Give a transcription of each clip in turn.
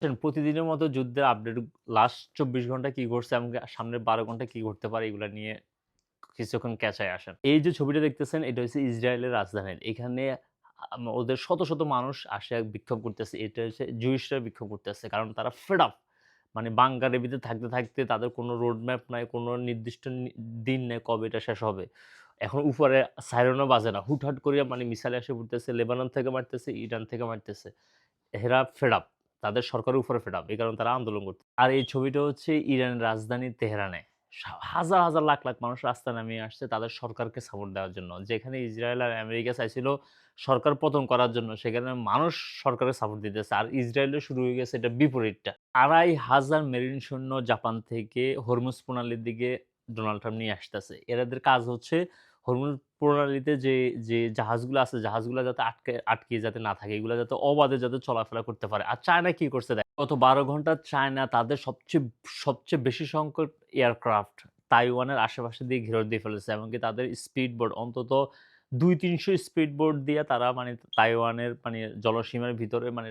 প্রতিদিনের মতো যুদ্ধের আপডেট লাস্ট ২৪ ঘন্টা কি ঘটছে এবং সামনের ১২ ঘন্টা কি ঘটতে পারে এগুলা নিয়ে কিছুক্ষণ ক্যাচায় আসেন। এই যে ছবিটা দেখতেছেন এটা হচ্ছে ইসরায়েলের রাজধানী। এখানে ওদের শত, শত মানুষ আসে বিক্ষোভ করতেছে। এটা হচ্ছে জুইশরা বিক্ষোভ করতেছে। কারণ তারা ফেড আপ। মানে বাঙ্কারের ভিতরে থাকতে, থাকতে তাদের কোনো রোড ম্যাপ নাই, কোনো নির্দিষ্ট দিন নেই কবে এটা শেষ হবে। এখন উপরে সাইরেনও বাজে না। হুটহাট কইরা মানে মিসাইল এসে পড়তেছে, লেবানন থেকে মারতেছে, ইরান থেকে মারতেছে। এরা ফেড আপ। তাদের সরকারের উপরে ফেড আপ। এই কারণে তারা আন্দোলন করছে। আর এই ছবিটা হচ্ছে ইরানের রাজধানী তেহরানে। হাজার, হাজার লাখ, লাখ মানুষ রাস্তায় নামিয়ে আসছে তাদের সরকারকে সাপোর্ট দেওয়ার জন্য। যেখানে ইসরায়েল আর আমেরিকা চাইছিল সরকার পতন করার জন্য, সেখানে মানুষ সরকারের সাপোর্ট দিতেছে। আর ইসরায়েলের শুরু হয়ে গেছে এটা বিপরীতটা। ২৫০০ মেরিন সৈন্য জাপান থেকে হরমুজ প্রণালীর দিকে ডোনাল্ড ট্রাম্প নিয়ে আসতেছে। এনাদের কাজ হচ্ছে হরমুজ প্রণালীতে যে জাহাজগুলো আছে, জাহাজগুলো যাতে আটকে যাতে না থাকে। এগুলা যাতে অবাধে যাতে চলাফেরা করতে পারে। আর চায়না কি করছে দেখেন, গত ১২ ঘন্টা চায়না তাদের সবচেয়ে বেশি সংখ্যক এয়ারক্রাফট তাইওয়ানের আশেপাশে দিয়ে ঘেরও দিয়ে ফেলেছে। এমনকি তাদের স্পিড বোট অন্তত ২-৩০০ স্পিড বোট দিয়ে তারা মানে তাইওয়ানের মানে জলসীমার ভিতরে মানে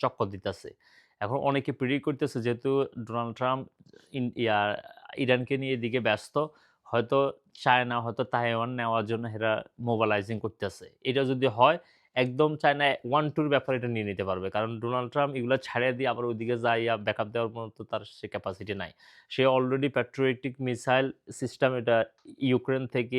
চক্কর দিতেছে। এখন অনেকে প্রেডিক্ট করতেছে যেহেতু ডোনাল্ড ট্রাম্প ইয়া ইরানকে নিয়ে এদিকে ব্যস্ত, হয়তো চায়না হয়তো তাইওয়ান নেওয়ার জন্য এরা মোবিলাইজিং করতেছে। এটা যদি হয় একদম চায়না 1-2 র ব্যাপারে এটা নিয়ে নিতে পারবে। কারণ ডোনাল্ড ট্রাম্প এগুলা ছাইড়া দিয়ে আবার ওইদিকে যাইয়া ব্যাকআপ দেওয়ার মতো তার সে ক্যাপাসিটি নাই। সে অলরেডি প্যাট্রিয়টিক মিসাইল সিস্টেম এটা ইউক্রেন থেকে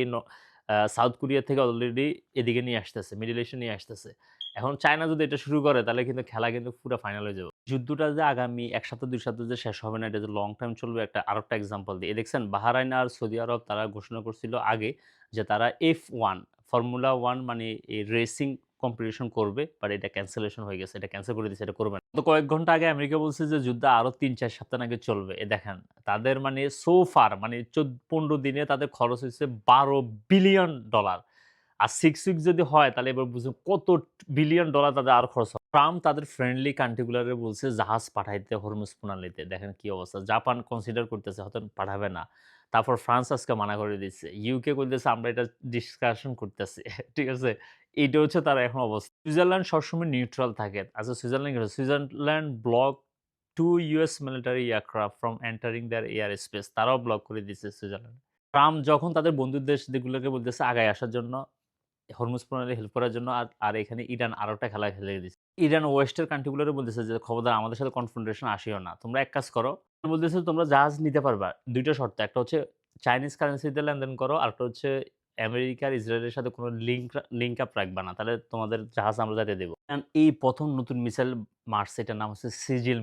সাউথ কোরিয়া থেকে অলরেডি এদিকে নিয়ে আসতেছে, মিডল ইস্টে নিয়ে আসতেছে। এখন চায়না যদি এটা শুরু করে তাহলে কিন্তু খেলা কিন্তু পুরা ফাইনাল হয়ে যাবে। যুদ্ধটা যে আগামী ১ সপ্তাহ ২ সপ্তাহ যে শেষ হবে না, এটা যে লং টাইম চলবে আরেকটা এক্সাম্পল দিই। দেখছেন বাহরাইন আর সৌদি আরব তারা ঘোষণা করছিল আগে যে তারা F1 ফর্মুলা 1 মানে এই রেসিং কম্পিটিশন করবে। বাট এটা ক্যানসেলেশন হয়ে গেছে। এটা ক্যানসেল করে দিয়েছে। এটা করবে না। তো কয়েক ঘন্টা আগে আমেরিকা বলছে যে যুদ্ধ আরো ৩-৪ সপ্তাহ নাকি চলবে। দেখেন তাদের মানে সো ফার মানে ১৫ দিনে তাদের খরচ হইছে $১২ বিলিয়ন। আর 6 উইক যদি হয় তাহলে এবার বুঝুন কত বিলিয়ন ডলার তাদের আরো খরচ হবে। ট্রাম্প তাদের ফ্রেন্ডলি কান্ট্রি গুলারে বলছে জাহাজ পাঠাইতে হরমুজ প্রণালীতে। দেখেন কি অবস্থা। জাপান কনসিডার করতেছে হয়তো পাঠাবে না। তারপর ফ্রান্স আজকে মানা করে দিচ্ছে। ইউকে কইতেছে আমরা এটা ডিসকাশন করতেছি। ঠিক আছে? এইটা হচ্ছে তার এখন অবস্থা। সুইজারল্যান্ড সবসময় নিউট্রাল থাকে। আচ্ছা সুইজারল্যান্ড কি? Switzerland block 2 US military aircraft from entering their airspace. তারাও ব্লক করে দিচ্ছে সুইজারল্যান্ড। ট্রাম্প যখন তাদের বন্ধু দেশগুলোকে বলতেছে আগায় আসার জন্য হরমুজ প্রণালী হেল্প করার জন্য আর এখানে ইরান আরেকটা খেলা খেলে দিছে। ইরান ওয়েস্টের কান্ট্রি গুলোরে বলতেছে যে, "খবরদার আমাদের সাথে কনফ্রন্টেশন আসিও না। তোমরা এক কাজ করো।" বলতেছে, "তোমরা জাহাজ নিতে পারবা। ২ টা শর্তে। একটা হচ্ছে চাইনিজ কারেন্সিতে লেনদেন করো। আরেকটা হচ্ছে আমেরিকা আর ইসরায়েলের সাথে কোন লিঙ্ক আপ রাখবা না। তাহলে তোমাদের জাহাজ আমরা যাইতে দেব।" এই ১ম নতুন মিসাইল মারছে এটার নাম হচ্ছে সিজিল।